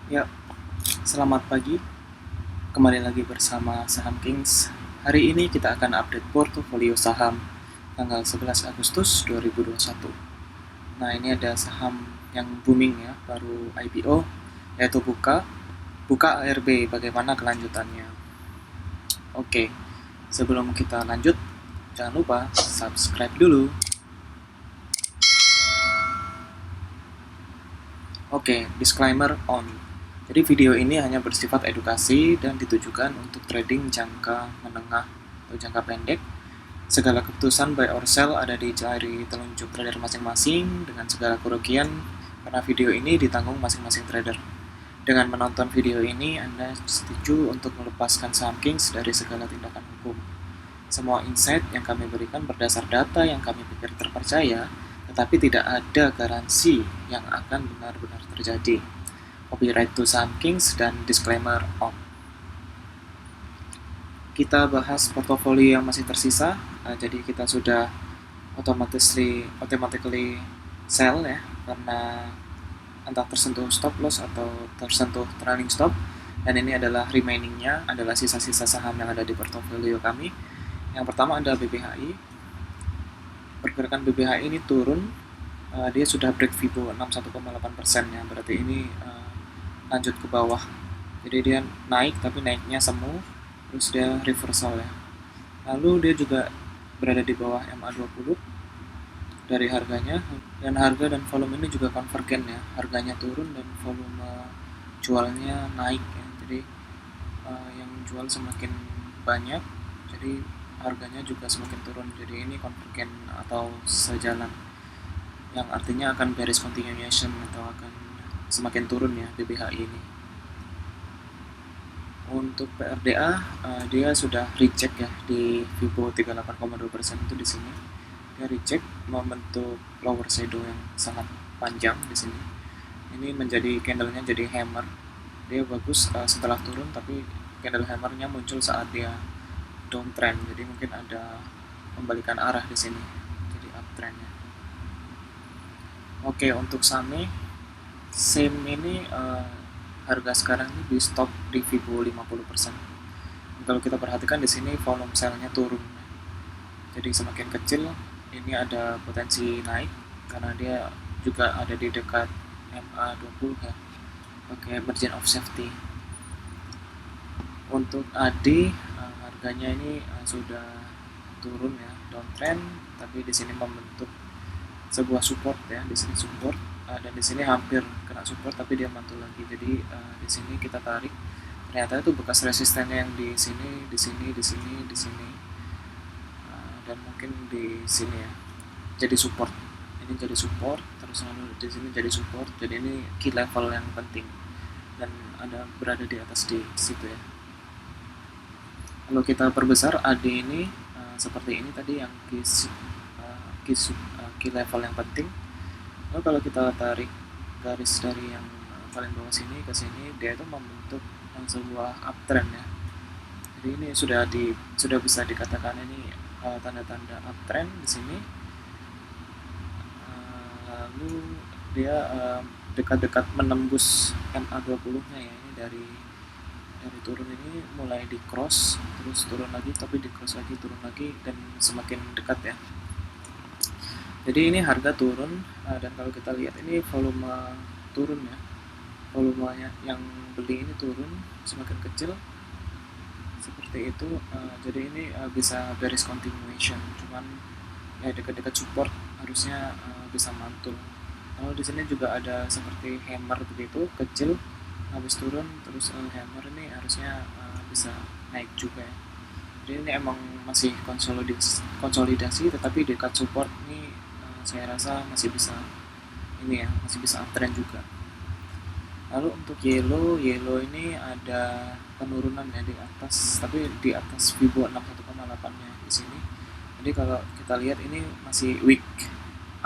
Ya, selamat pagi. Kembali lagi bersama Saham Kings. Hari ini kita akan update portofolio saham tanggal 11 Agustus 2021. Nah, ini ada saham yang booming ya, baru IPO, yaitu Buka ARB. Bagaimana kelanjutannya? Oke, sebelum kita lanjut, jangan lupa subscribe dulu. Oke, disclaimer on. Jadi video ini hanya bersifat edukasi dan ditujukan untuk trading jangka menengah atau jangka pendek. Segala keputusan buy or sell ada di jari telunjuk trader masing-masing dengan segala kerugian karena video ini ditanggung masing-masing trader. Dengan menonton video ini, Anda setuju untuk melepaskan saham Kings dari segala tindakan hukum. Semua insight yang kami berikan berdasar data yang kami pikir terpercaya, tetapi tidak ada garansi yang akan benar-benar terjadi. Copyright to Saham Kings dan disclaimer on. Kita bahas portofolio yang masih tersisa, jadi kita sudah automatically sell ya, karena entah tersentuh stop loss atau tersentuh trailing stop, dan ini adalah remainingnya, adalah sisa-sisa saham yang ada di portofolio kami. Yang pertama ada BBHI. Pergerakan BBHI ini turun, dia sudah break Fibo 61,8% ya, berarti ini lanjut ke bawah. Jadi dia naik tapi naiknya semu, terus dia reversal ya. Lalu dia juga berada di bawah MA20 dari harganya, dan harga dan volume ini juga konvergen ya, harganya turun dan volume jualnya naik ya. Jadi yang jual semakin banyak, jadi harganya juga semakin turun. Jadi ini konvergen atau sejalan, yang artinya akan bearish continuation atau akan semakin turun ya BBHI ini. Untuk PRDA, dia sudah recheck ya di Fibo 38,2% itu di sini. Dia recheck membentuk lower shadow yang sangat panjang di sini. Ini menjadi candlenya jadi hammer. Dia bagus setelah turun, tapi candle hammernya muncul saat dia downtrend. Jadi mungkin ada pembalikan arah di sini. Jadi uptrendnya. Oke, untuk SAME ini harga sekarang ini di stop di Fibo 50%. Kalau kita perhatikan di sini volume sell-nya turun. Jadi semakin kecil ini ada potensi naik karena dia juga ada di dekat MA20 ya, pakai margin of safety. Untuk AD harganya ini sudah turun ya, downtrend, tapi di sini membentuk sebuah support ya, di sini support, dan di sini hampir kena support tapi dia mantul lagi. Jadi di sini kita tarik, ternyata itu bekas resistennya yang di sini, di sini, di sini, di sini, dan mungkin di sini ya, jadi support. Ini jadi support, terus lalu di sini jadi support. Jadi ini key level yang penting dan ada berada di atas di situ ya. Kalau kita perbesar AD ini seperti ini tadi yang key level yang penting. Lalu kalau kita tarik garis dari yang paling bawah sini ke sini, dia itu membentuk sebuah uptrend ya. Jadi ini sudah bisa dikatakan ini tanda-tanda uptrend di sini. Lalu dia dekat-dekat menembus MA20-nya ya. Ini dari turun ini mulai di cross, terus turun lagi, tapi di cross lagi, turun lagi, dan semakin dekat ya. Jadi ini harga turun, dan kalau kita lihat ini volume turun ya, volumenya yang beli ini turun semakin kecil seperti itu. Jadi ini bisa bearish continuation, cuman ya dekat-dekat support harusnya bisa mantul. Lalu di sini juga ada seperti hammer begitu kecil, habis turun terus hammer ini harusnya bisa naik juga ya. Jadi ini emang masih konsolidasi, tetapi dekat support ini saya rasa masih bisa ini ya, masih bisa uptrend juga. Lalu untuk yellow ini ada penurunan ya di atas, tapi di atas Fibo 61,8-nya di sini. Jadi kalau kita lihat ini masih weak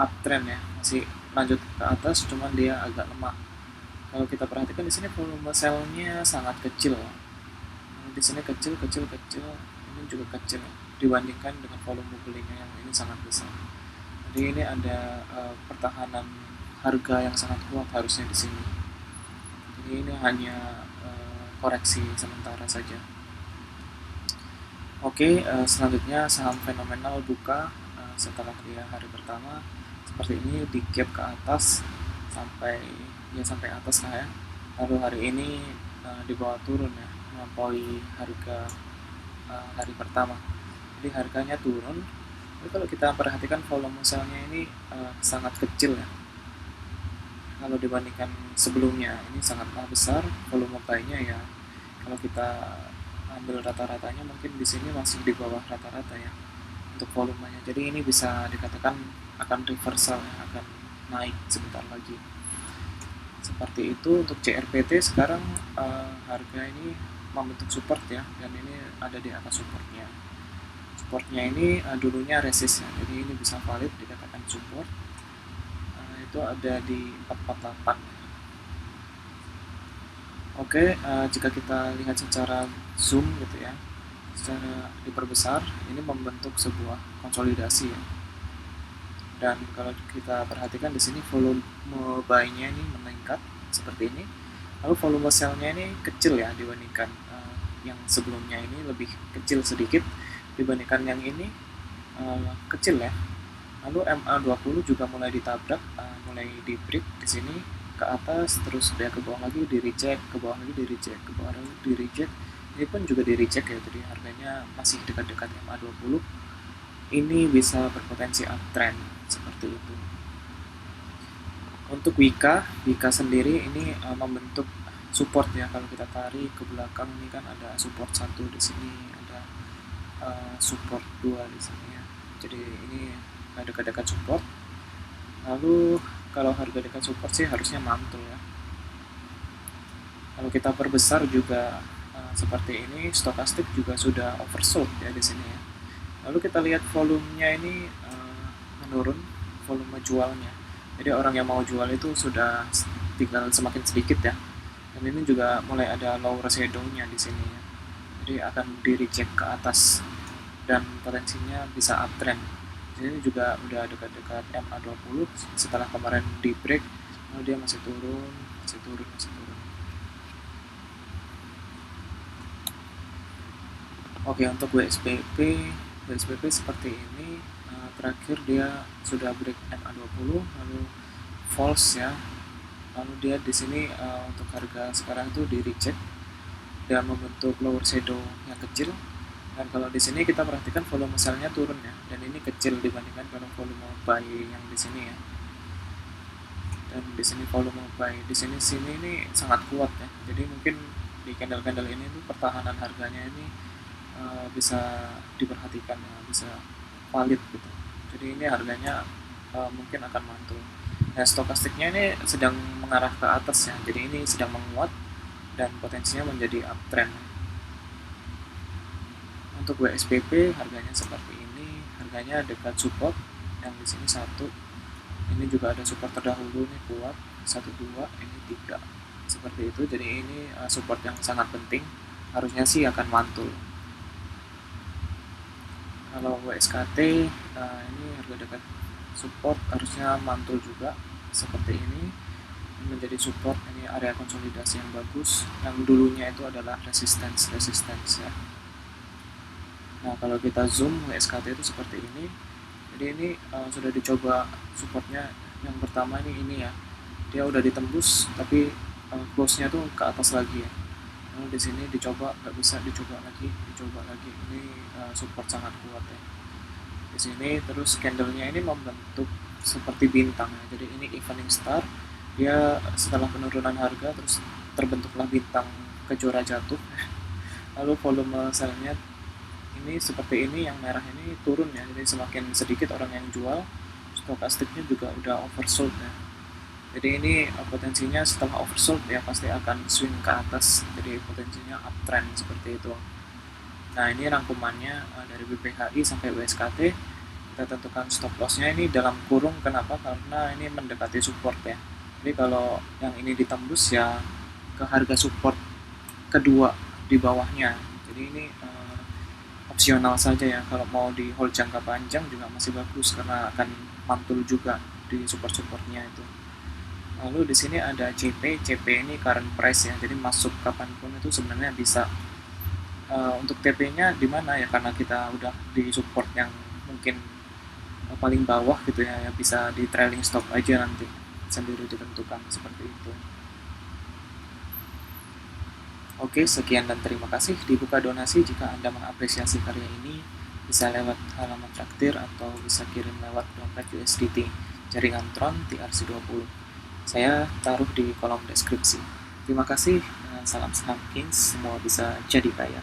uptrend ya, masih lanjut ke atas, cuman dia agak lemah. Kalau kita perhatikan di sini volume sell-nya sangat kecil. Di sini kecil, ini juga kecil dibandingkan dengan volume belinya yang ini sangat besar. Jadi ini ada pertahanan harga yang sangat kuat harusnya di sini. Jadi Jadi ini hanya koreksi sementara saja. Oke, selanjutnya saham fenomenal buka setelah dia hari pertama seperti ini, di gap ke atas sampai sampai atas lah ya. Lalu hari ini di bawah turun ya, melampaui harga hari pertama. Jadi harganya turun. Tapi kalau kita perhatikan volume selnya ini sangat kecil ya. Kalau dibandingkan sebelumnya ini sangatlah besar volume buy-nya ya. Kalau kita ambil rata-ratanya mungkin di sini masih di bawah rata-rata ya untuk volumenya. Jadi ini bisa dikatakan akan reversal ya, akan naik sebentar lagi. Seperti itu untuk CRPT sekarang harga ini membentuk support ya, dan ini ada di atas supportnya. Supportnya ini dulunya resist ya, jadi ini bisa valid dikatakan support. Itu ada di 448. Oke, jika kita lihat secara zoom gitu ya, secara diperbesar, ini membentuk sebuah konsolidasi ya. Dan kalau kita perhatikan di sini volume buy-nya ini meningkat seperti ini. Lalu volume sell-nya ini kecil ya dibandingkan yang sebelumnya, ini lebih kecil sedikit dibandingkan yang ini kecil ya. Lalu MA20 juga mulai ditabrak, mulai di break di sini ke atas, terus dia ke bawah lagi di reject, ke bawah lagi di reject, ke bawah lagi di reject. Ini pun juga di reject ya, jadi harganya masih dekat-dekat MA20. Ini bisa berpotensi uptrend seperti itu. Untuk Wika sendiri ini membentuk support ya. Kalau kita tarik ke belakang ini kan ada support 1 di sini, ada support 2 di sini ya. Jadi ini dekat-dekat support. Lalu kalau harga dekat support sih harusnya mantul ya. Kalau kita perbesar juga seperti ini, stokastik juga sudah oversold ya di sini ya. Lalu kita lihat volumenya ini menurun, volume jualnya. Jadi orang yang mau jual itu sudah tinggal semakin sedikit ya. Dan ini juga mulai ada lower shadow-nya di sini ya. Jadi akan di reject ke atas dan potensinya bisa uptrend. Jadi ini juga udah dekat-dekat MA20 setelah kemarin di break, lalu dia masih turun, masih turun, masih turun. Oke, untuk WSBP seperti ini. Terakhir dia sudah break MA20 lalu false ya. Lalu dia di sini untuk harga sekarang itu di reject dan membentuk lower shadow yang kecil. Dan kalau di sini kita perhatikan volume sell-nya turun ya, dan ini kecil dibandingkan kalau volume buy yang di sini ya. Dan di sini volume buy di sini ini sangat kuat ya. Jadi mungkin di candle-candle ini tuh pertahanan harganya ini bisa diperhatikan ya, bisa valid gitu. Jadi ini harganya mungkin akan mantul. Nah, stokastiknya ini sedang mengarah ke atas ya. Jadi ini sedang menguat dan potensinya menjadi uptrend. Untuk WSBP harganya seperti ini, harganya dekat support yang di sini 1. Ini juga ada support terdahulu nih kuat 1, 2, ini 3. Seperti itu. Jadi ini support yang sangat penting, harusnya sih akan mantul. Kalau WSKT ini harga dekat support harusnya mantul juga seperti ini menjadi support. Ini area konsolidasi yang bagus, yang dulunya itu adalah resistance ya. Nah, kalau kita zoom WSKT itu seperti ini. Jadi ini sudah dicoba supportnya yang pertama ini ya. Dia udah ditembus tapi close-nya tuh ke atas lagi ya. Lalu di sini dicoba, nggak bisa, dicoba lagi. Ini support sangat kuat ya. Di sini terus candle-nya ini membentuk seperti bintang ya. Jadi ini evening star. Dia setelah penurunan harga terus terbentuklah bintang kejora jatuh. Lalu volume sell-nya ini seperti ini, yang merah ini turun ya, jadi semakin sedikit orang yang jual, stokastiknya juga udah oversold ya. Jadi ini potensinya setelah oversold ya pasti akan swing ke atas, jadi potensinya uptrend seperti itu. Nah, ini rangkumannya dari BPHI sampai WSKT. Kita tentukan stop lossnya ini dalam kurung, kenapa? Karena ini mendekati support ya. Jadi kalau yang ini ditembus ya ke harga support kedua di bawahnya. Jadi ini opsional saja ya, kalau mau di hold jangka panjang juga masih bagus karena akan mantul juga di support-supportnya itu. Lalu di sini ada CP. CP ini current price ya, jadi masuk kapanpun itu sebenarnya bisa. Untuk TP-nya di mana ya, karena kita udah di support yang mungkin paling bawah gitu ya, yang bisa di trailing stop aja nanti sendiri ditentukan seperti itu. Oke, sekian dan terima kasih. Dibuka donasi jika Anda mengapresiasi karya ini, bisa lewat halaman traktir atau bisa kirim lewat dompet USDT jaringan Tron TRC20. Saya taruh di kolom deskripsi. Terima kasih, salam saham Kings, semua bisa jadi kaya.